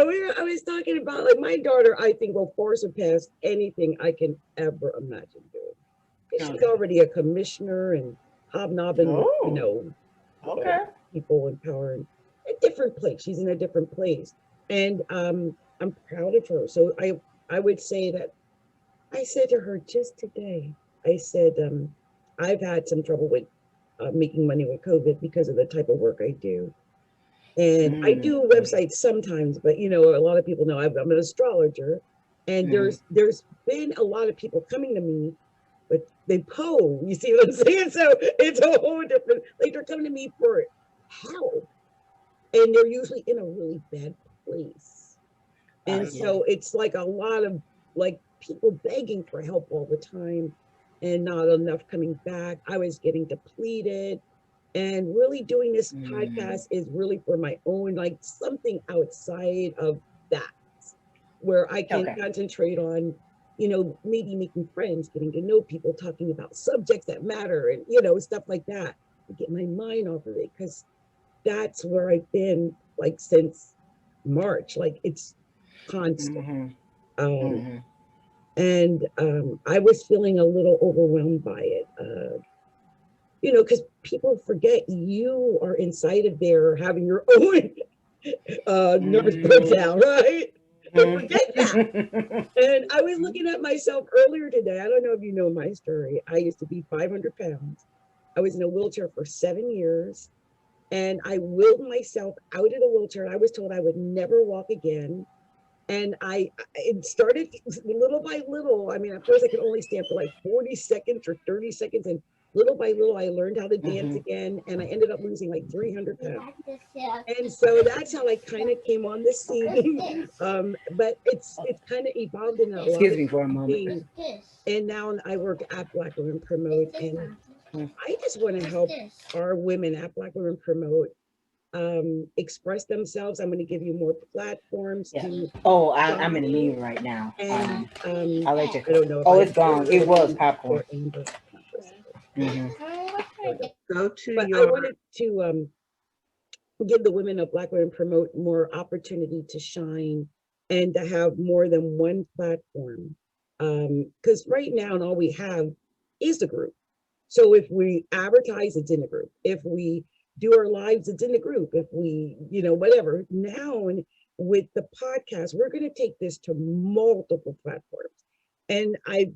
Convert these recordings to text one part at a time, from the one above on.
I was talking about like my daughter, I think will far surpass anything I can ever imagine doing. She's Okay. already a commissioner and hobnobbing with, Oh, all the okay. people in power and a different place. She's in a different place. And I'm proud of her. So I would say that I said to her just today, I said, I've had some trouble with making money with COVID because of the type of work I do. And I Mm, do okay. websites sometimes, but a lot of people know I'm an astrologer. And Hmm. there's been a lot of people coming to me, but they pose. You see what I'm saying? So it's a whole different. Like they're coming to me for help, and they're usually in a really bad place. I And get so it. it's like a lot of like people begging for help all the time, and not enough coming back. I was getting depleted, and really doing this Mm, podcast is really for my own, like something outside of that, where I can okay. concentrate on, maybe making friends, getting to know people, talking about subjects that matter, and stuff like that, to get my mind off of it, because that's where I've been like since March. Like it's constant. Hmm. Um, Hmm. and I was feeling a little overwhelmed by it. Because people forget you are inside of there having your own nervous breakdown, right? Don't Hmm. forget that. And I was looking at myself earlier today. I don't know if you know my story. I used to be 500 pounds. I was in a wheelchair for 7 years, and I willed myself out of the wheelchair. I was told I would never walk again. And it started little by little. I mean, at first I could only stand for like 40 seconds or 30 seconds. And little by little, I learned how to dance Hmm. again. And I ended up losing like 300 pounds. And so that's how I kind of came on the scene. But it's kind of evolved in a lot Excuse of me for a moment. things. And now I work at Black Women Promote. And I just want to help our women at Black Women Promote express themselves. I'm going to give you more platforms Yeah. to Oh, I'm in a shine. meeting right now. And I'll let you. I don't know if Oh, I it's gone. It was Adrienne popcorn. or Amber. I'm not sure. Hmm. Go to But I your wanted to give the women of Black Women Promote more opportunity to shine and to have more than one platform. Because right now, and all we have is the group. So if we advertise, it's in the group. If we do our lives, it's in the group. If we, whatever. Now, and with the podcast, we're going to take this to multiple platforms. And I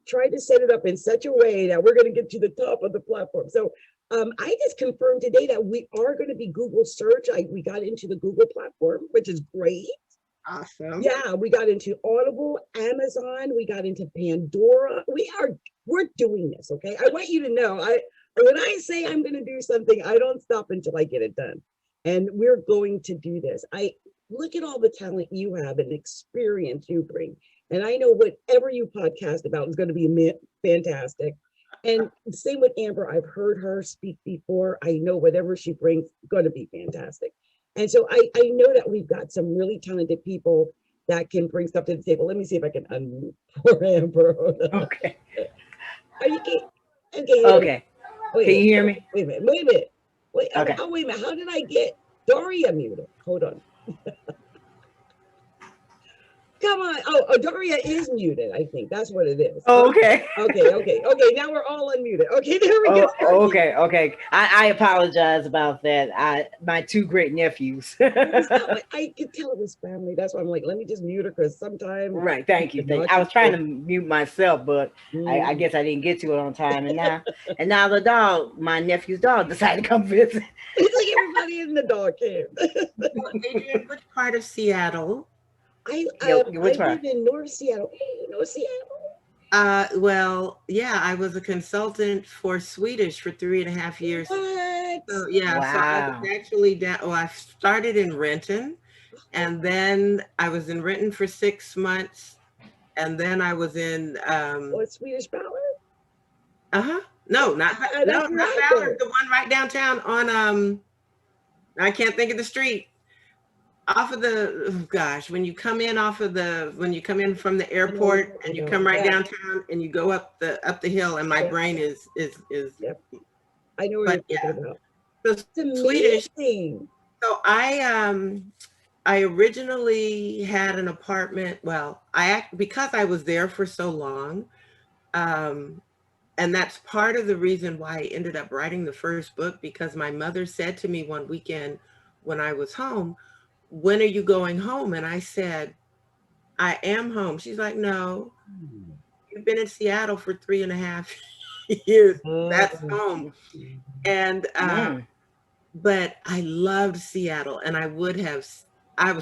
tried to set it up in such a way that we're going to get to the top of the platform. So I just confirmed today that we are going to be Google search. We got into the Google platform, which is great. awesome. Yeah, we got into Audible, Amazon, we got into Pandora. We're doing this, okay? I want you to know, when I say I'm going to do something, I don't stop until I get it done. And we're going to do this. I look at all the talent you have and experience you bring. And I know whatever you podcast about is going to be fantastic. And same with Amber, I've heard her speak before. I know whatever she brings is going to be fantastic. And so I know that we've got some really talented people that can bring stuff to the table. Let me see if I can unmute for Amber. Okay. Are you okay? Okay. Wait a Can you minute. hear me? Wait a minute. Wait a minute. Wait. Okay. Oh, wait a minute. How did I get Daria muted? Hold on. Come on. Oh, Daria is muted. I think that's what it is. Oh, okay. Okay. Now we're all unmuted. Okay, there we go. Oh, okay, okay. I apologize about that. My two great nephews. I could tell it was family. That's why I'm like, let me just mute her because sometimes Right. Thank you. the Thank you. I was naughty trying to kids. mute myself, but I Mhm. guess I didn't get to it on time. And now the dog, my nephew's dog, decided to come visit. It's like everybody in the dog cave. Well, Adrienne, which part of Seattle? I Which part? live in North Seattle. Hey, North Seattle. Well, yeah, I was a consultant for Swedish for 3.5 years. What? So yeah, so I was Wow. actually down. Oh, I started in Renton, and then I was in Renton for 6 months, and then I was in Or Swedish Ballad? uh-huh. No, That's where not I Ballard, go. the one right downtown on I can't think of the street. Off of the oh gosh, when you come in from the I know what you're airport and talking you about. come right Yeah, downtown and you go up the hill, and my yeah, brain is yep. I know what but you're talking about. so It's Swedish. amazing. So I I originally had an apartment. Well, because I was there for so long, and that's part of the reason why I ended up writing the first book, because my mother said to me one weekend when I was home, "When are you going home?" And I said, "I am home." She's like, "No, you've been in Seattle for 3.5 years. That's home." And but I loved Seattle, and I was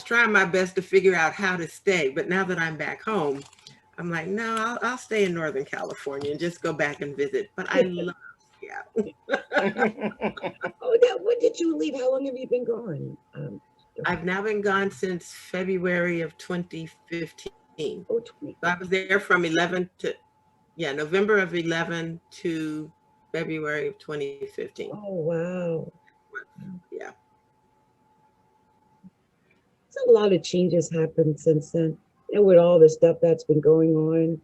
trying my best to figure out how to stay. But now that I'm back home, I'm like, no, I'll stay in Northern California and just go back and visit. But I love Seattle. Oh, now, when did you leave? How long have you been gone? I've now been gone since February of 2015. Oh, So I was there from November of 11 to February of 2015. Oh, wow. Yeah. So a lot of changes happened since then, and with all the stuff that's been going on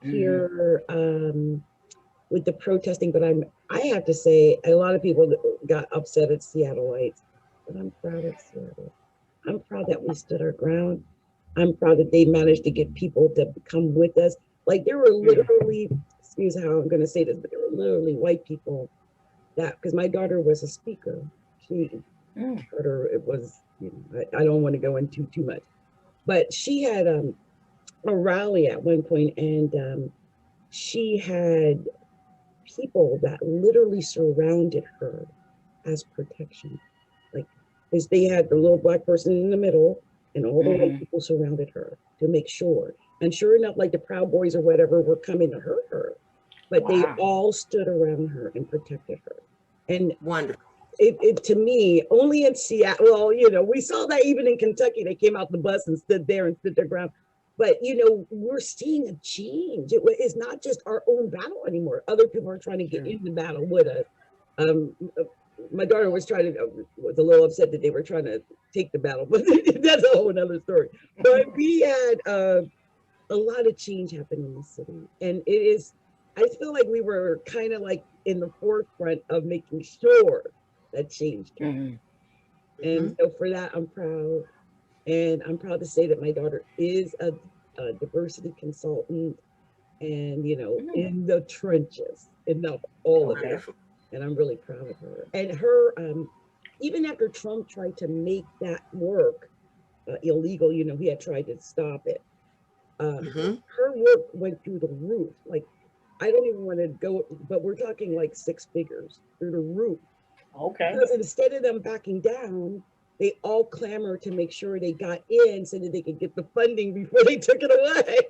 here, with the protesting. But I have to say, a lot of people got upset at Seattleites, but I'm proud of Seattle. I'm proud that we stood our ground. I'm proud that they managed to get people to come with us. Like, there were literally, excuse how I'm going to say this, but there were literally white people because my daughter was a speaker. It was, I don't want to go into too much, but she had a rally at one point, and she had people that literally surrounded her as protection. Like, because they had the little black person in the middle, and all the white people surrounded her to make sure. And sure enough, like the Proud Boys or whatever were coming to hurt her, but they all stood around her and protected her. And wonderful. It to me, only in Seattle, well, we saw that even in Kentucky, they came out the bus and stood there and stood their ground. But, we're seeing a change. It's not just our own battle anymore. Other people are trying to get in the battle with us. My daughter was a little upset that they were trying to take the battle, but that's a whole nother story. But we had a lot of change happen in the city. And I feel like we were kind of like in the forefront of making sure that change came. And so for that, I'm proud. And I'm proud to say that my daughter is a diversity consultant and, in the trenches, all of it. And I'm really proud of her. And her, even after Trump tried to make that work illegal, he had tried to stop it. Her work went through the roof. Like, I don't even want to go, but we're talking like 6 figures through the roof. Okay. Because instead of them backing down, they all clamored to make sure they got in so that they could get the funding before they took it away.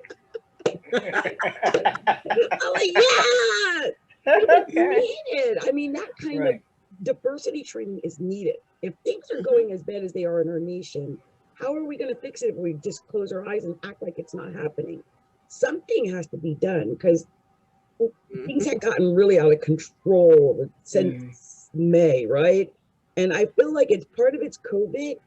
I'm like, yeah, it's needed. I mean, that kind of diversity training is needed. If things are going as bad as they are in our nation, how are we going to fix it if we just close our eyes and act like it's not happening? Something has to be done, because things had gotten really out of control since May, right? And I feel like it's part of it's COVID.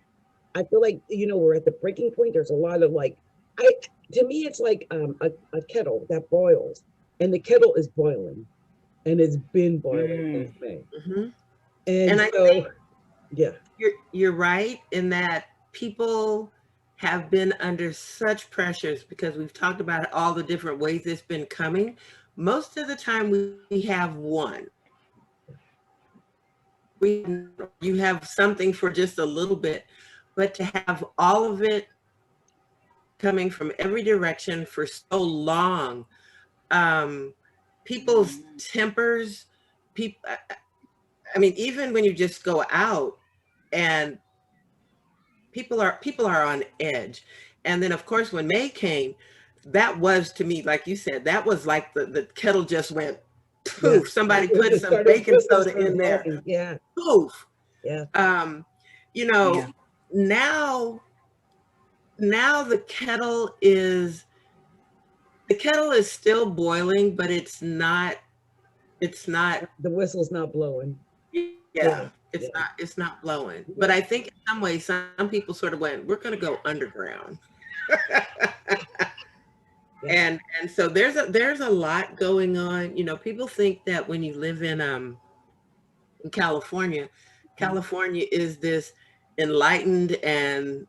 I feel like, we're at the breaking point. There's a lot of to me, it's like a kettle that boils, and the kettle is boiling, and it's been boiling since May. And I so, think yeah, you're right in that people have been under such pressures, because we've talked about all the different ways it's been coming. Most of the time we have one. You have something for just a little bit, but to have all of it coming from every direction for so long, people's tempers, I mean, even when you just go out and people are on edge. And then of course, when May came, that was, to me, like you said, that was like the kettle just went poof. Somebody put some baking soda in there. Yeah. Poof. Yeah. Now the kettle is still boiling, but it's not The whistle's not blowing. It's not blowing. But I think in some ways, some people sort of went, we're going to go underground. And so there's a lot going on. People think that when you live in California is this enlightened and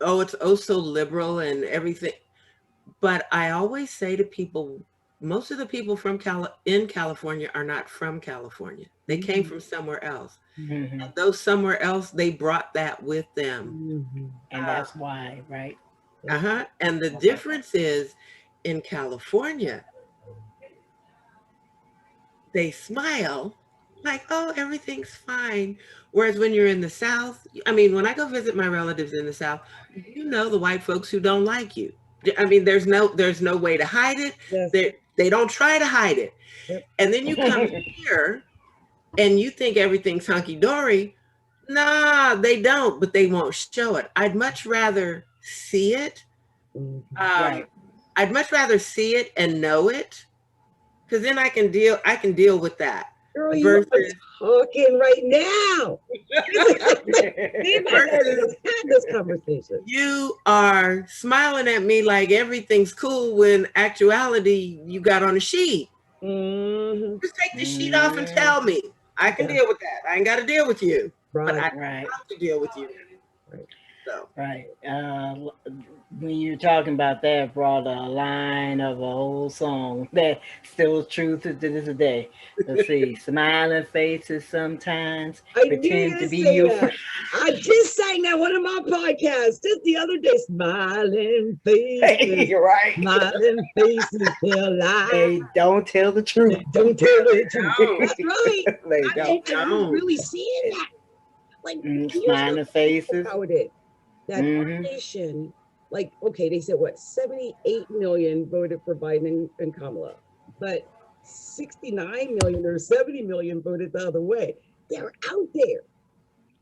oh, it's oh so liberal and everything. But I always say to people, most of the people in California are not from California. They came from somewhere else. Mhm. And those somewhere else, they brought that with them. And that's why, right? And the difference is in California, they smile like, oh, everything's fine. Whereas when you're in the South, I mean, when I go visit my relatives in the South, the white folks who don't like you. I mean, there's no way to hide it. Yes. They don't try to hide it. Yep. And then you come here and you think everything's hunky-dory. Nah, they don't, but they won't show it. I'd much rather see it. Right. I'd much rather see it and know it, because then I can deal with that. Girl, you are talking right now. Me and my dad just had this conversation. You are smiling at me like everything's cool when actuality you got on a sheet. Just take the sheet off and tell me. I can deal with that. I ain't got to deal with you. Right. But I have to deal with you. Right. So. Right. When you're talking about that, brought a line of an old song that still is true to this day. Let's see. Smiling faces sometimes pretend to be your friend. I just sang that one of my podcasts just the other day. Smiling faces. You're right. Smiling faces tell lies. They don't tell the truth. Don't tell the truth. That's right. They I'm really seeing that. Like smiling faces. How it is. That nation, like, okay, they said what, 78 million voted for Biden and Kamala, but 69 million or 70 million voted the other way. They're out there.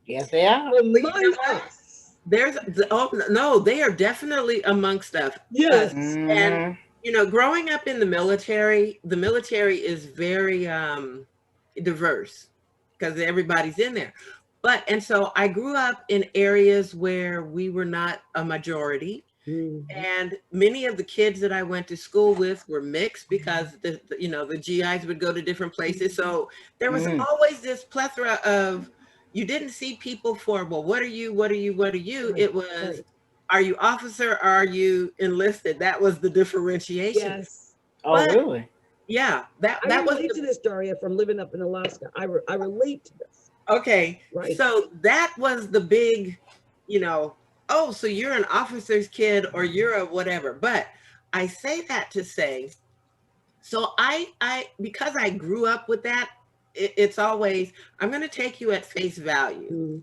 Yes, they are. Among us. They are definitely amongst us. Yes. And growing up in the military is very diverse because everybody's in there. And so I grew up in areas where we were not a majority. And many of the kids that I went to school with were mixed because the GIs would go to different places. So there was always this plethora of, you didn't see people for, well, what are you? What are you? What are you? Right. It was, are you officer? Or are you enlisted? That was the differentiation. Yes. Really? Yeah. That was relate to this, Daria, from living up in Alaska. I relate to this. Okay, right. So that was the big, so you're an officer's kid or you're a whatever. But I say that to say, so I because I grew up with that, it's always, I'm going to take you at face value.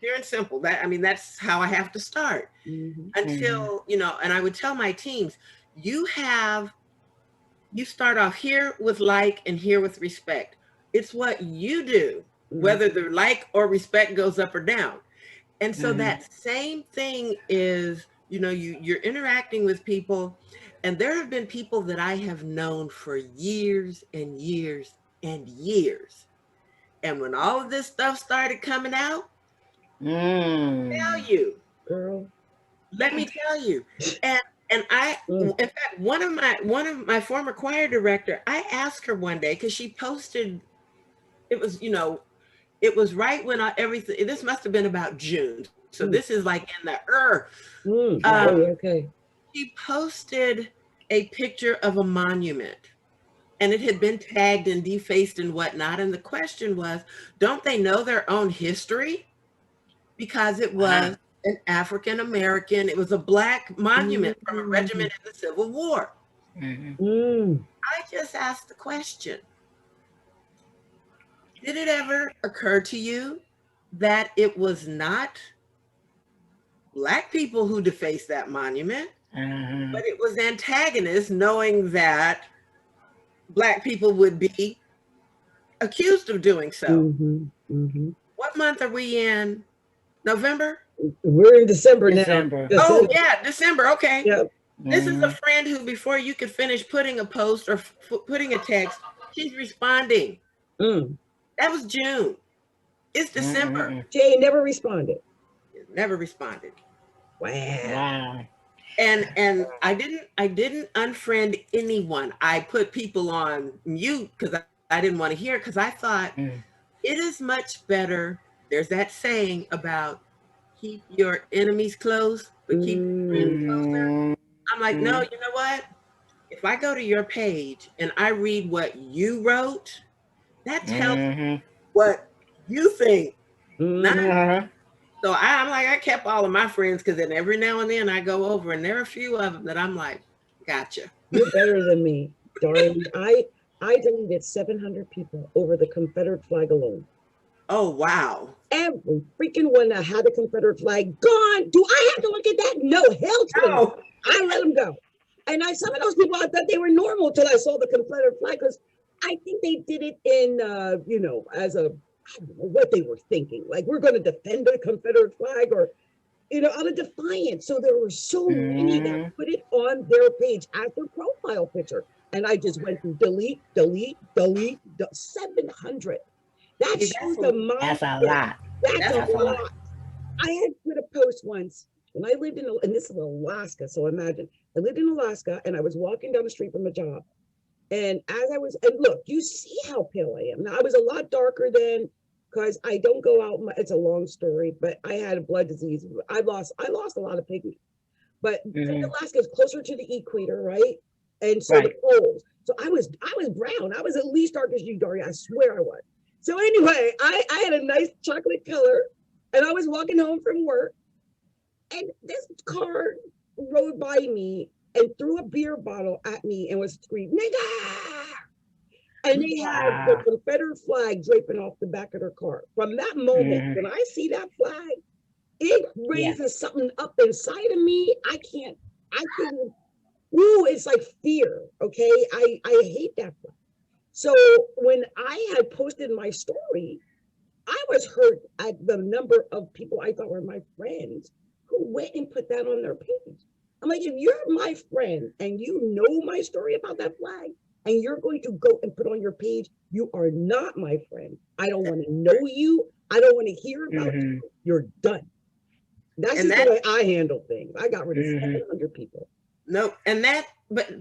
Pure and simple. That's how I have to start until, and I would tell my teams, you start off here with like and here with respect. It's what you do. Whether the like or respect goes up or down. And so that same thing is, you're interacting with people, and there have been people that I have known for years and years and years. And when all of this stuff started coming out, tell you, girl, let me tell you. And I, in fact, one of my former choir director, I asked her one day, because she posted, it was right when everything, this must have been about June. So this is like in the okay. She posted a picture of a monument, and it had been tagged and defaced and whatnot. And the question was, don't they know their own history? Because it was an African-American, it was a Black monument from a regiment in the Civil War. I just asked the question, did it ever occur to you that it was not Black people who defaced that monument, but it was antagonists knowing that Black people would be accused of doing so? What month are we in? November? We're in December now. Oh, yeah, December. Okay. Yep. This is a friend who, before you could finish putting a post or putting a text, she's responding. That was June. It's December. Jay never responded. Never responded. Wow. And I didn't unfriend anyone. I put people on mute because I didn't want to hear it, because I thought it is much better. There's that saying about keep your enemies close, but keep your friends closer. Mm, I'm like, no, you know what? If I go to your page and I read what you wrote, that tells me mhm, what you think. Not Mhm. uh-huh. so I'm like, I kept all of my friends because then every now and then I go over and there are a few of them that I'm like, gotcha. You're better than me, darling. I deleted 700 people over the Confederate flag alone. Oh wow. Every freaking one that had a Confederate flag gone. Do I have to look at that? No, hell to the no. No. I let them go. And some of those people, I thought they were normal till I saw the Confederate flag, because I think they did it in, as a, I don't know what they were thinking. Like, we're going to defend the Confederate flag, or, out of defiance. So there were so many that Mhm. put it on their page as their profile picture. And I just went through delete, 700. That See, shows the That's a mindset. lot. That's that's a a lot. lot. I had put a post once when I lived and this is Alaska, so imagine, I lived in Alaska and I was walking down the street from a job. And and look, you see how pale I am. Now, I was a lot darker then because I don't go out. It's a long story, but I had a blood disease. I lost a lot of pigment. But Mhm. Alaska is closer to the equator, right? And so the Right. poles. So I was brown. I was at least dark as you, Daria. I swear I was. So anyway, I had a nice chocolate color, and I was walking home from work, and this car rode by me and threw a beer bottle at me and was screaming, "Nigga!" And they had the Wow. Confederate flag draping off the back of their car. From that moment, Mhm. when I see that flag, it Yeah. raises something up inside of me. I can't, woo, it's like fear. Okay. I hate that flag. So when I had posted my story, I was hurt at the number of people I thought were my friends who went and put that on their page. I'm like, if you're my friend and you know my story about that flag and you're going to go and put on your page, you are not my friend. I don't want to know you. I don't want to hear about Mhm. you. You're done. That's And just that the way I handle things. I got rid of Mhm. 700 people. no, and that but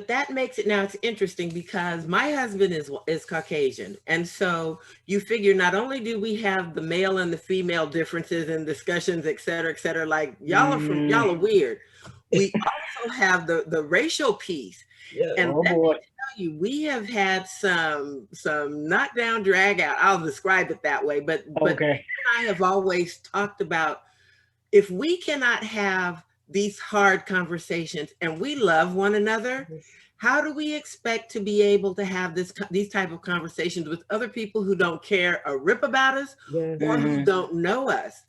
that makes it, now it's interesting because my husband is Caucasian. And so you figure not only do we have the male and the female differences and discussions, et cetera, like y'all Mhm. are weird. We also have the racial piece. Yeah. And Oh let me boy. tell you, we have had some knockdown drag out. I'll describe it that way. But Okay. I have always talked about, if we cannot have these hard conversations and we love one another, how do we expect to be able to have these type of conversations with other people who don't care a rip about us Yes. or who Mhm. don't know us?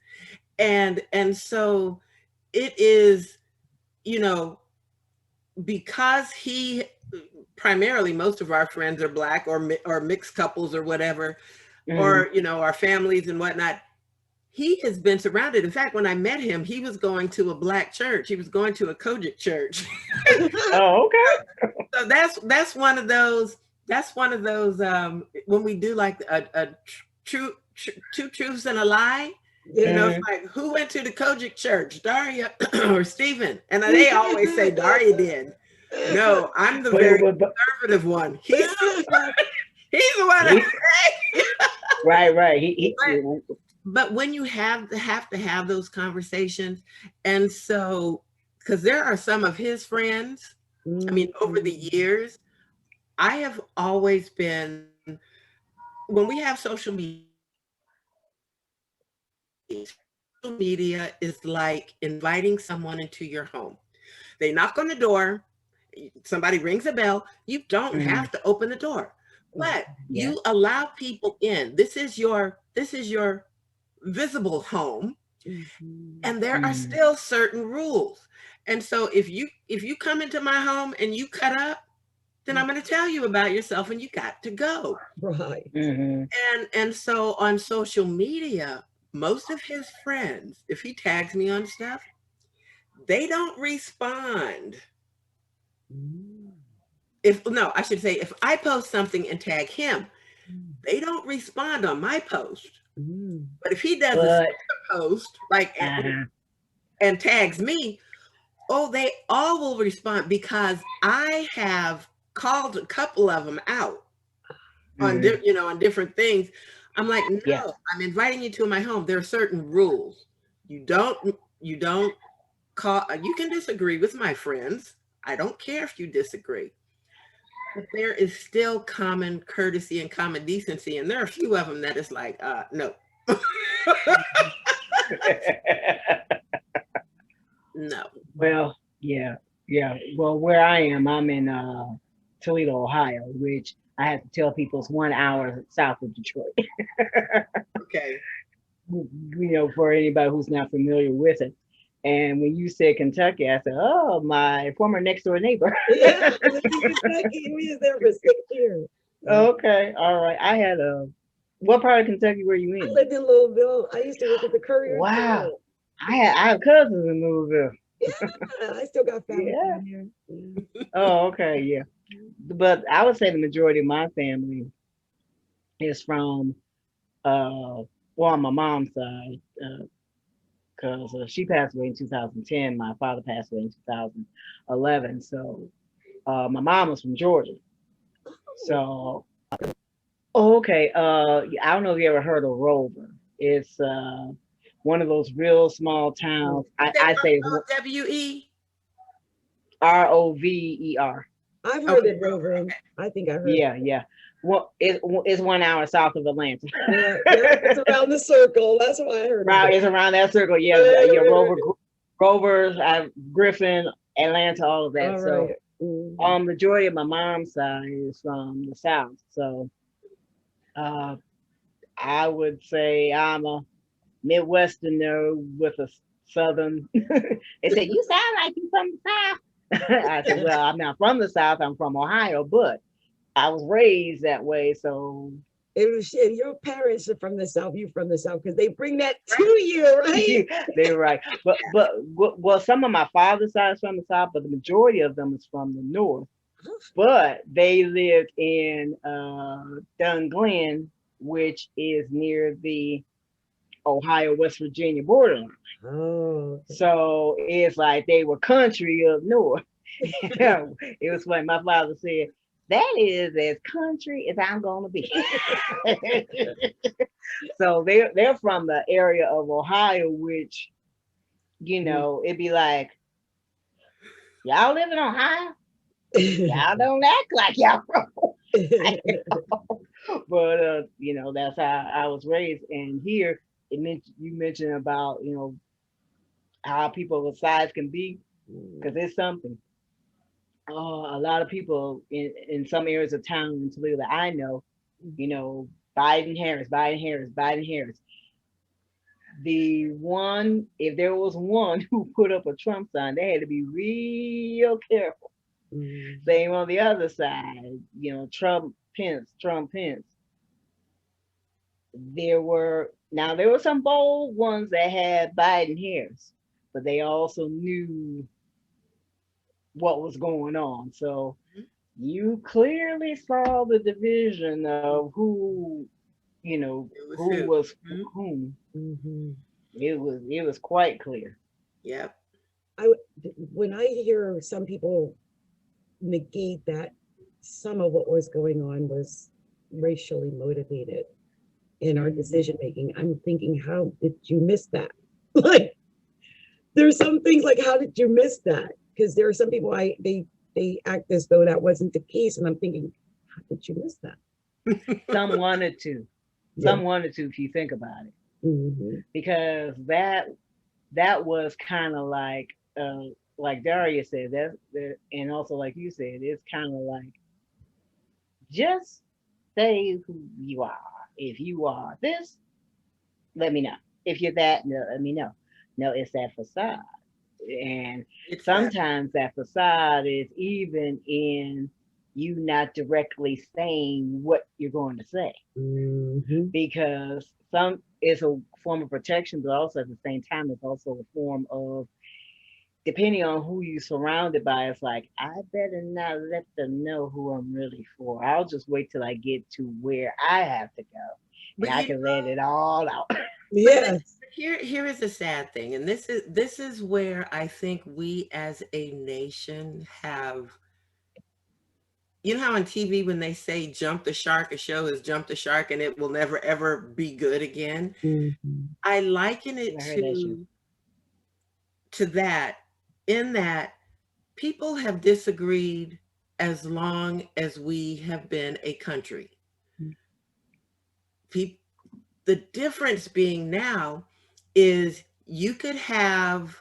And so it is, you know, because he primarily, most of our friends are Black or mixed couples or whatever, Mhm. or our families and whatnot. He has been surrounded. In fact, when I met him, he was going to a Black church. He was going to a Kojic church. Oh, okay. So that's one of those. That's one of those when we do like a two truths and a lie. Yeah. It's like, who went to the Kojic church, Daria or Stephen? And they always say Daria did. No, I'm the very But conservative one. He's the one. he, right. But when you have to have those conversations, and so because there are some of his friends, I mean, over the years, I have always been, when we have social media is like inviting someone into your home. They knock on the door, somebody rings a bell, you don't Mhm. have to open the door, but Yeah. you allow people in. This is your visible home, and there are Mhm. still certain rules. And so if you come into my home and you cut up, then I'm going to tell you about yourself and you got to go. Right. Mhm. And so on social media, most of his friends, if he tags me on stuff, they don't respond. If no, I should say, if I post something and tag him, they don't respond on my post. But if he does a But post like uh-huh. and tags me, oh, they all will respond because I have called a couple of them out on Mhm. on different things. I'm like, Yeah. no, I'm inviting you to my home. There are certain rules. You don't call, you can disagree with my friends. I don't care if you disagree. But there is still common courtesy and common decency. And there are a few of them that is like, no. No. Well, yeah. Well, where I am, I'm in Toledo, Ohio, which I have to tell people is 1 hour south of Detroit. Okay. For anybody who's not familiar with it. And when you said Kentucky, I said, oh, my former next door neighbor. Yeah, I lived in Kentucky. We was there for 6 years. Okay, all right. What part of Kentucky were you I in? lived in Louisville. I used to work at the Courier. Wow. I have cousins in Louisville. Yeah, I still got family down here. Oh, okay, yeah. But I would say the majority of my family is from, on my mom's side, because she passed away in 2010. My father passed away in 2011. So my mom was from Georgia. So, okay. I don't know if you ever heard of Rover. It's one of those real small towns. I say W-E? Rover. I've heard it, Rover. I think I heard it. Yeah. Well, it's 1 hour south of Atlanta. Yeah, it's around the circle. That's why I heard Right, it. it's around that circle. Yeah, Rovers, Griffin, Atlanta, all of that. All So, right. Mhm. majority of my mom's side is from the South. So, I would say I'm a Midwesterner with a Southern. They say, you sound like you from the South. I said, well, I'm not from the South. I'm from Ohio, but I was raised that way. So It was shit. Your parents are from the South. You from the South because they bring that to you, right? they're right. But some of my father's side is from the South, but the majority of them is from the North. But they lived in Glen, which is near the Ohio West Virginia borderline. Oh, okay. So it's like they were country up north. It was like my father said, that is as country as I'm gonna be. So they're from the area of Ohio, which it'd be like, y'all live in Ohio? Y'all don't act like y'all from Ohio. But that's how I was raised. And here you mentioned about how people of size can be, because it's something. A lot of people in some areas of town in Toledo that I know, Biden Harris. If there was one who put up a Trump sign, they had to be real careful. Same on the other side, Trump Pence. There were some bold ones that had Biden Harris, but they also knew what was going on. So you clearly saw the division of who was whom. Mm-hmm. It was quite clear. Yep. When I hear some people negate that some of what was going on was racially motivated in our decision making, I'm thinking, how did you miss that? Like, there's some things like, how did you miss that? Because there are some people they act as though that wasn't the case, and I'm thinking, how did you miss that? Some wanted to. Some wanted to, if you think about it. Mm-hmm. Because that was kind of like Daria said, that, and also like you said, it's kind of like, just say who you are. If you are this, let me know. If you're that, no, let me know. No, it's that facade. And sometimes that facade is even in you not directly saying what you're going to say. Mm-hmm. Because it's a form of protection, but also at the same time, it's also a form of, depending on who you're surrounded by, it's like, I better not let them know who I'm really for. I'll just wait till I get to where I have to go, and I can let it all out. Yes. Here is a sad thing, and this is where I think we as a nation have, how on TV when they say jump the shark, a show is jump the shark and it will never ever be good again. Mm-hmm. I liken it to to that, in that people have disagreed as long as we have been a country. The difference being now is you could have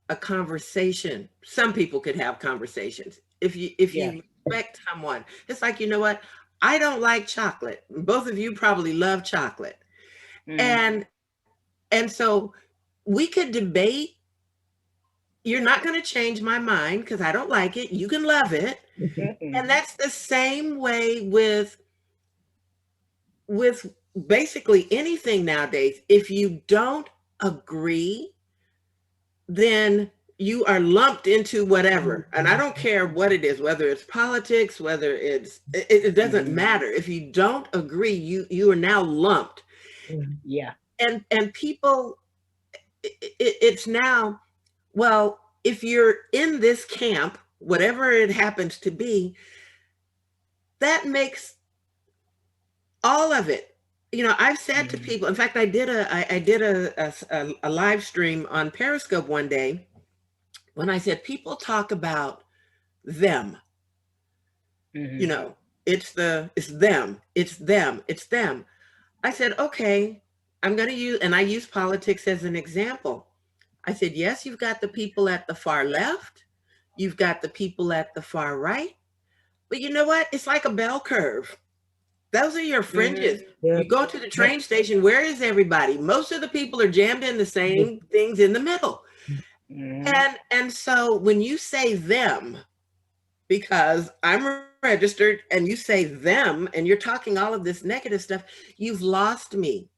a conversation. Some people could have conversations. If you respect someone, it's like, you know what? I don't like chocolate. Both of you probably love chocolate. And so we could debate. You're not going to change my mind because I don't like it. You can love it. And that's the same way with basically anything nowadays. If you don't agree, then you are lumped into whatever. And I don't care what it is, whether it's politics, whether it doesn't matter. If you don't agree, you are now lumped. Yeah. And people, it's now, well, if you're in this camp, whatever it happens to be, that makes all of it. You know, I've said to people, in fact, I did a live stream on Periscope one day when I said, people talk about them. You know, it's them, it's them, it's them. I said, okay, I'm going to use, and I use politics as an example. I said, yes, you've got the people at the far left, you've got the people at the far right, but you know what? It's like a bell curve. Those are your fringes. You go to the train station, where is everybody? Most of the people are jammed in the same things in the middle. And so when you say them, because I'm registered, and you say them, and you're talking all of this negative stuff, you've lost me.